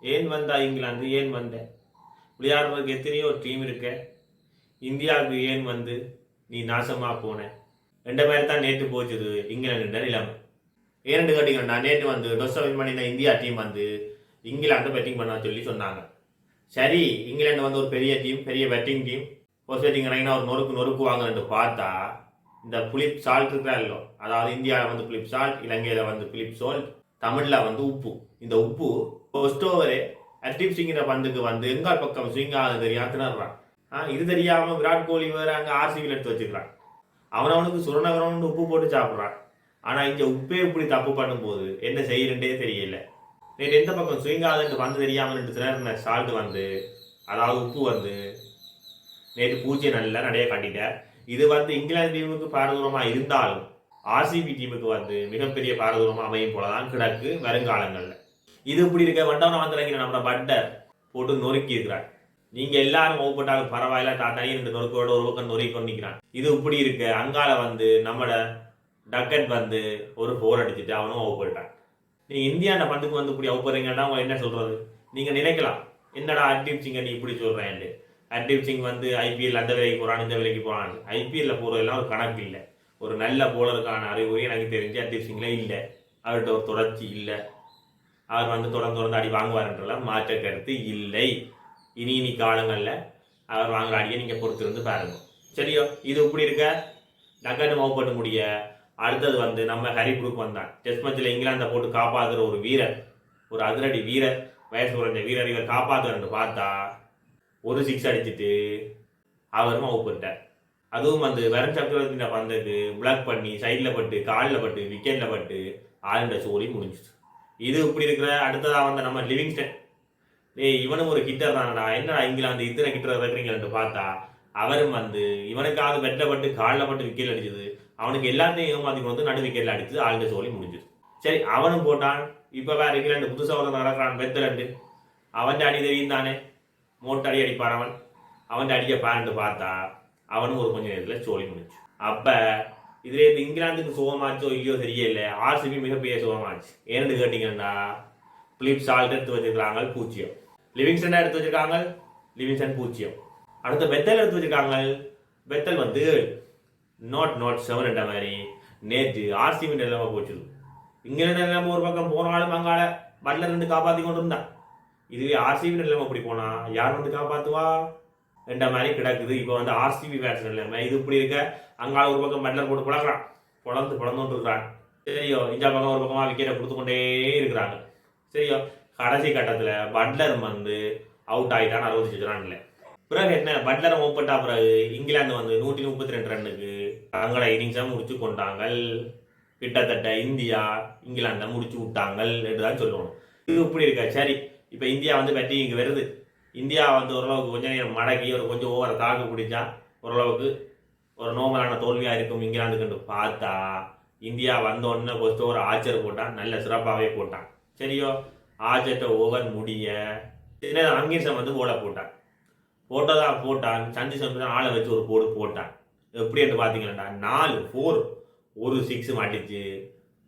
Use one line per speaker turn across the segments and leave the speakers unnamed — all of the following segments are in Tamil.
ஏன் வந்தா இங்கிலாந்து, ஏன் வந்த? விளையாடுறதுக்கு எத்தனையோ டீம் இருக்க, இந்தியாவுக்கு ஏன் வந்து நீ நாசமா போன? ரெண்டு மாதிரி தான் நேற்று போச்சுது இங்கிலாந்து நிலைமை. ஏன்னு கேட்டீங்கன்னா நேற்று வந்து டொஸ் வின் பண்ணின இந்தியா டீம் வந்து இங்கிலாந்து பேட்டிங் பண்ண சொல்லி சொன்னாங்க. சரி, இங்கிலாந்து வந்து ஒரு பெரிய டீம், பெரிய பேட்டிங் டீம், ஃபர்ஸ்ட் பேட்டிங் இறங்கினா ஒரு நொறுக்குவாங்கன்னு பார்த்தா இந்த பிலிப் சால்ட் இருக்கா இல்லோ, அதாவது இந்தியாவில் வந்து பிலிப் சால்ட், இலங்கையில் வந்து பிலிப் சால்ட், தமிழில் வந்து உப்பு. இந்த உப்பு ஃபர்ஸ்ட் ஓவரே அர்தீப் சிங்கிற பந்துக்கு வந்து எங்கால் பக்கம் ஸ்விங் ஆகுது தெரியாம திணறான். இது தெரியாம விராட் கோலி வேற அங்கே ஆர்சிபியில் எடுத்து வச்சுக்கிறான். அவனுக்கு சுரணகரம்னு உப்பு போட்டு சாப்பிட்றான். ஆனா இங்க உப்பே இப்படி தப்பு பண்ணும்போது என்ன செய்யறே தெரியல. நேற்று எந்த பக்கம் ஸ்விங் ஆகுதுன்னு வந்து தெரியாம சால்ட் வந்து, அதாவது உப்பு வந்து நேற்று பூஜ்ஜியம் நல்லா நிறைய காட்டிட்ட. இது வந்து இங்கிலாந்து டீமுக்கு பாரதூரமா இருந்தாலும் ஆர்சிபி டீமுக்கு வந்து மிகப்பெரிய பாரதூரமா அமையும் போலதான் கிடக்கு வருங்காலங்கள்ல. இது இப்படி இருக்க வண்டவன வந்து நம்ம பட்டர் போட்டு நொறுக்கி இருக்கிறார். நீங்க எல்லாரும் ஓப்பட்டாலும் பரவாயில்ல, தனியே ரெண்டு நொறுக்கோட ஒரு பக்கம் நொறுக்கி கொண்டிக்கிறான். இது இப்படி இருக்க அங்கால வந்து நம்மட டக்கெட் வந்து ஒரு 4 அடிச்சுட்டு அவனும் அவுட் போயிட்டான். நீங்க இந்தியாண்ட பந்துக்கு வந்து இப்படி அவுட் போறீங்கன்னா அவங்க என்ன சொல்றது? நீங்க நினைக்கலாம், என்னடா ஹர்தீப் சிங்கை நீ இப்படி சொல்றேன். ஹர்தீப் சிங் வந்து ஐபிஎல் அந்த விலைக்கு போறான், இந்த விலைக்கு போறான். ஐபிஎல்ல போறதெல்லாம் ஒரு கணக்கு இல்லை. ஒரு நல்ல போலருக்கான அறிகுறி எனக்கு தெரிஞ்சு ஹர்தீப் சிங்ல இல்லை. அவர்கிட்ட ஒரு தொடர்ச்சி இல்லை. அவர் வந்து தொடர்ந்து அடி வாங்குவார்ன்றலாம் மாற்ற கருத்து இல்லை. இனி காலங்களில் அவர் வாங்குற அடியை நீங்க பொறுத்திருந்து பாருங்க. சரியோ, இது இப்படி இருக்க டக்கெட் மவுப்பட்டு முடிய அடுத்தது வந்து நம்ம ஹரிபுருக்கு வந்தான். டெஸ்ட் மேட்சில் இங்கிலாந்தை போட்டு காப்பாற்றுற ஒரு வீரர், ஒரு அதிரடி வீரர், வயசு குறைஞ்ச வீரர், இவர் காப்பாற்றுறன்னு பார்த்தா ஒரு 6 அடிச்சுட்டு அவரும் அவுட் போட்டார். அதுவும் வந்து வெறும் சக்கரவர்த்தின பந்துக்கு பிளாக் பண்ணி சைடில் பட்டு, காலில் பட்டு, விக்கெட்டில் பட்டு ஆளுண்ட சோழி முடிஞ்சிச்சு. இது இப்படி இருக்கிற அடுத்ததாக வந்து நம்ம லிவிங்ஸ்டன், இவனும் ஒரு கிட்டர் தானடா, என்னடா இங்கிலாந்து இத்தனை கிட்டர் இருக்கிறீங்கன்னு பார்த்தா அவரும் வந்து இவனுக்காவது வெட்டில் பட்டு காலில் பட்டு விக்கெட் அடிச்சது. அவனுக்கு எல்லாத்தையும் ஏமாத்தி கொண்டு நடு விக்கெட்ல அடிச்சு ஆளுங்க சோழி முடிஞ்சுது. சரி, அவனும் போட்டான். இப்ப வேற இங்கிலாந்து புதுசாக ஒரு நடக்கிறான் பெத்தலண்டு. அவன் அடி தெரியும் தானே, மோட்டடி அடிப்பான் அவன். அவன் அடிக்க பாருன்னு பார்த்தா அவனும் ஒரு கொஞ்ச நேரத்தில் சோழி முடிச்சு. அப்ப இதுல இங்கிலாந்துக்கு சுகமாச்சோ இல்லையோ தெரியல, ஆர்சிபி மிகப்பெரிய சுகமாச்சு. ஏன்னு கேட்டீங்கன்னா பிலிப் சால்ட் எடுத்து வச்சிருக்காங்க 0, லிவிங்ஸ்டன் எடுத்து வச்சிருக்காங்க, லிவிங்ஸ்டன் 0, அடுத்த பெத்தல் எடுத்து வச்சிருக்காங்க, பெத்தல் வந்து not 7 என்ற மாதிரி நேற்று ஆர்சிபி நிலைமை போச்சு. இங்கிலாந்து நிலைமை ஒரு பக்கம் போனாலும் அங்கால பட்லர் வந்து காப்பாற்றி கொண்டு இருந்தான். இதுவே ஆர்சிபி நிலைமை அப்படி போனா யார் வந்து காப்பாற்றுவா என்ற மாதிரி கிடக்குது. இப்போ வந்து ஆர்சிபி பேட்ஸ் நிலைமை இது இப்படி இருக்க அங்கால ஒரு பக்கம் பட்லர் போட்டு புலந்துட்டு இருக்கிறான். சரியோ, இந்த பக்கம் ஒரு பக்கமா விக்கெட்டை கொடுத்து கொண்டே இருக்கிறாங்க. சரியோ, கடைசி கட்டத்தில் பட்லர் வந்து அவுட் ஆகிட்டான் 66 ரன்ல. பிறகு என்ன, பட்லரை ஓப்பட்டா பிறகு இங்கிலாந்து வந்து 132 ரன்னுக்கு தங்களோட இன்னிங்ஸை முடிச்சு கொண்டாங்க. கிட்டத்தட்ட இந்தியா இங்கிலாந்தை முடிச்சு விட்டாங்க என்றுதான் சொல்லணும். இது இப்படி இருக்கா? சரி, இப்போ இந்தியா வந்து பேட்டிங் வருது. இந்தியா வந்து ஓரளவுக்கு கொஞ்ச நேரம் மடக்கி ஒரு கொஞ்சம் ஓவரை தாக்கு பிடிச்சா ஓரளவுக்கு ஒரு நோமலான தோல்வியா இருக்கும் இங்கிலாந்துக்கு பார்த்தா இந்தியா வந்தோடனே ஃபர்ஸ்ட் ஓவர் ஆச்சர் போட்டான், நல்ல சிறப்பாகவே போட்டான். சரியோ, ஆச்சர்ட்ட ஓவர் முடிய அங்கீசம் வந்து ஓட போட்டான். சஞ்சு சம்சன் ஆளை வச்சு ஒரு போட்டான். எப்படி என்று பார்த்தீங்கன்னா 4 4 ஒரு 6 மாட்டிச்சு.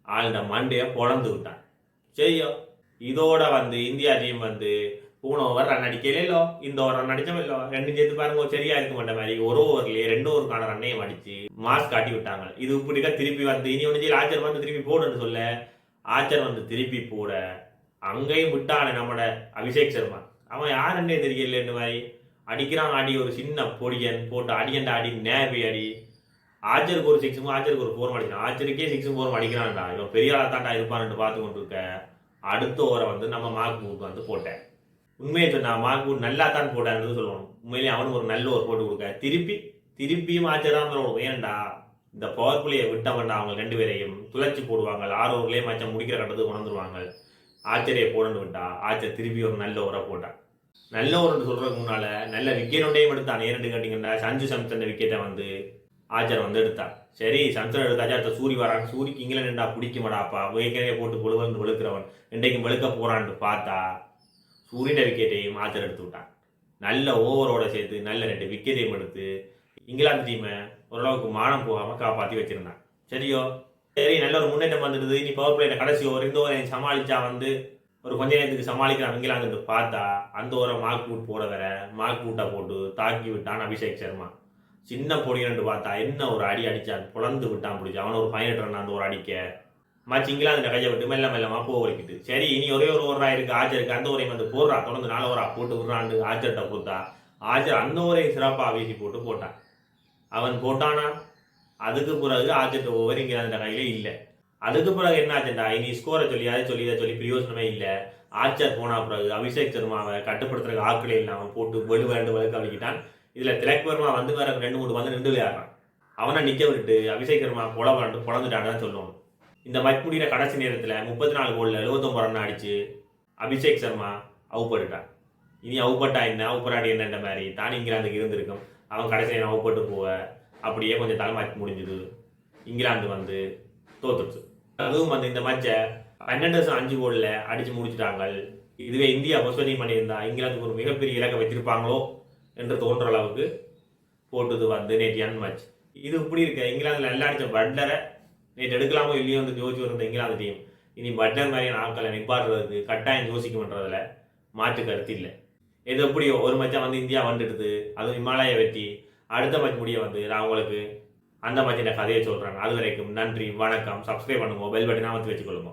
ஆளுட மண்டையை பொழந்து விட்டான். சரியோ, இதோட வந்து இந்தியா டீம் வந்து போன ஓவர் ரன் அடிக்கலையோ, இந்த ஓவர் ரன் அடிச்சோம் ரெண்டு சேர்த்து பாருங்க சரியா இருக்க மாட்ட மாதிரி ஒரு ஓவர்லயே 2 ஓவருக்கான ரன்னையும் அடிச்சு மாஸ் காட்டி விட்டாங்க. இது இப்படிக்கா திருப்பி வந்து இனி ஒன்று ஆச்சர் வந்து திருப்பி போடுன்னு சொல்ல ஆச்சர் வந்து திருப்பி போட அங்கேயும் விட்டானே நம்மட அபிஷேக் சர்மா. அவன் யாருன்னே தெரியல, இந்த மாதிரி அடிக்கிறான். அடி ஒரு சின்ன பொடியன் போட்டு அடிக்கண்ட அடி நேபி அடி. ஆச்சருக்கு ஒரு 6 ஆச்சருக்கு ஒரு 4 அடிக்கிறான். ஆச்சருக்கே 6 4 அடிக்கிறான்டா. இவன் பெரிய ஆளா தாண்டா இருப்பான்னு பார்த்து கொண்டு இருக்க. அடுத்த ஓவரை வந்து நம்ம மார்க்வுட் வந்து போட்டேன். உண்மையை சொன்னா மார்க்வுட் நல்லா தான் போட்டான்னு சொல்லணும். உண்மையிலேயே அவனுக்கு ஒரு நல்ல ஓவர் போட்டு கொடுக்க திருப்பியும் ஆச்சரியம் சொல்லணும். ஏன்டா இந்த பவர் பிளேயை விட்டவன்டா அவங்க 2 பேரையும் துளைச்சி போடுவாங்க. 6 ஓவர்லேயே மச்சம் முடிக்கிற கட்டத்துக்கு கொண்டுருவாங்க. ஆச்சரியை போடன்னு விட்டா ஆச்சர் திருப்பி ஒரு நல்ல ஓவரை போட்டான். நல்ல ஓவர் சொல்றதுக்கு முன்னால நல்ல விக்கெட் ஒன்றையும் எடுத்தான். ஏன்னு கேட்டீங்கன்னா சஞ்சு சம்சன் விக்கெட்டை வந்து ஆச்சர் வந்து எடுத்தான். சரி, சம்சன் எடுத்தாச்சு. அடுத்த சூரி வரான். சூரிக்கு இங்கிலாண்டா பிடிக்குமாடாப்பா, ஏற்கனவே போட்டு பொழுது வெளுக்கிறவன் இன்றைக்கும் வெளுக்க போறான்னு பார்த்தா சூரியன் விக்கெட்டையும் ஆச்சர் எடுத்து விட்டான். நல்ல ஓவரோட சேர்த்து நல்ல 2 விக்கெட்டையும் எடுத்து இங்கிலாந்து டீமை ஓரளவுக்கு மானம் போகாம காப்பாற்றி வச்சிருந்தான். சரியோ, சரி, நல்ல ஒரு முன்னேற்றம் வந்துடுது. இனி பவர் பிளேல கடைசி ஓவர் இந்த ஓவரை சமாளிச்சா வந்து ஒரு கொஞ்ச நேரத்துக்கு சமாளிக்கிறான் இங்கிலாந்து பார்த்தா அந்த ஒரு மார்க் பூட் போட வர மார்க் பூட்டை போட்டு தாக்கி விட்டான் அபிஷேக் சர்மா. சின்ன பொடியன்னு பார்த்தா என்ன ஒரு அடி அடிச்சான், புலந்து விட்டான் பிடிச்சி. அவனை ஒரு 18 ரன் அந்த ஒரு அடிக்க மச்சு இங்கிலாந்து கையை விட்டு மெல்ல மெல்லமா போக வலிக்கிட்டு. சரி இனி ஒரே ஒரு ஓவரா இருக்கு ஆச்சருக்கு, அந்த ஓரையும் வந்து போடுறா, தொடர்ந்து 4 ஓவரா போட்டு விடுறாண்டு ஆச்சர்கிட்ட கொடுத்தா ஆச்சர் அந்த ஓரையும் சிறப்பாக வீசி போட்டு போட்டான். அவன் போட்டானா அதுக்கு பிறகு ஆச்சர்ட்ட ஓவர் இங்கிலாந்து கையிலே இல்லை. அதுக்கு பிறகு என்ன ஆச்சுண்டா, இனி ஸ்கோரை சொல்லி அதை சொல்லி பிரயோசனமே இல்லை. ஆச்சர் போனா பிறகு அபிஷேக் சர்மாவை கட்டுப்படுத்துறதுக்கு ஆட்களே இல்லாமல் போட்டு வெண்டு வழக்கு அழிக்கிட்டான். இதுல திலக் வர்மா வந்து வேற 2-3 வந்து நின்று விளையாடுறான். அவனை நிக்க விட்டு அபிஷேக் சர்மா பொழந்துட்டான்னு சொல்லணும். இந்த மேட்ச் முடிகிற கடைசி நேரத்தில் 34 கோல்ல 79 ரன் அடிச்சு அபிஷேக் சர்மா அவுப்பட்டுட்டான். இனி அவுப்பட்டா என்ன அவுப்பராடி என்னன்ற மாதிரி தான் இங்கிலாந்துக்கு இருந்திருக்கும். அவன் கடைசி நேரம் அவுப்பட்டு போக அப்படியே கொஞ்சம் தலை மேட்ச் முடிஞ்சுது. இங்கிலாந்து வந்து தோத்துருச்சு. அதுவும் வந்து இந்த மேட்சை 12-5 கோல்ல அடிச்சு முடிச்சுட்டாங்க. இதுவே இந்தியா பொஸ்வனிங் பண்ணியிருந்தா இங்கிலாந்துக்கு ஒரு மிகப்பெரிய இலக்கை வச்சிருப்பாங்களோ என்று தோன்ற அளவுக்கு போட்டது வந்து நேற்று மேட்ச். இது இப்படி இருக்க இங்கிலாந்துல நல்லா அடிச்ச பட்லரை நேற்று எடுக்கலாமோ இல்லையோ வந்து யோசிச்சு வந்த இங்கிலாந்து டீம் இனி பட்லர் மாதிரியான ஆட்களை நிப்பாடுறதுக்கு கட்டாயம் யோசிக்கும்ன்றதுல மாற்று கருத்து இல்லை. இது எப்படியோ ஒரு மேட்சா வந்து இந்தியா வந்துடுது, அதுவும் இமாலய வெற்றி. அடுத்த மேட்ச் முடிய வந்து நான் உங்களுக்கு அந்த மேட்சின் கதையை சொல்றேன். அது வரைக்கும் நன்றி, வணக்கம். சப்ஸ்கிரைப் பண்ணுங்க, பெல் பட்டனை அமர்த்தி வச்சுக்கொள்ளுங்க.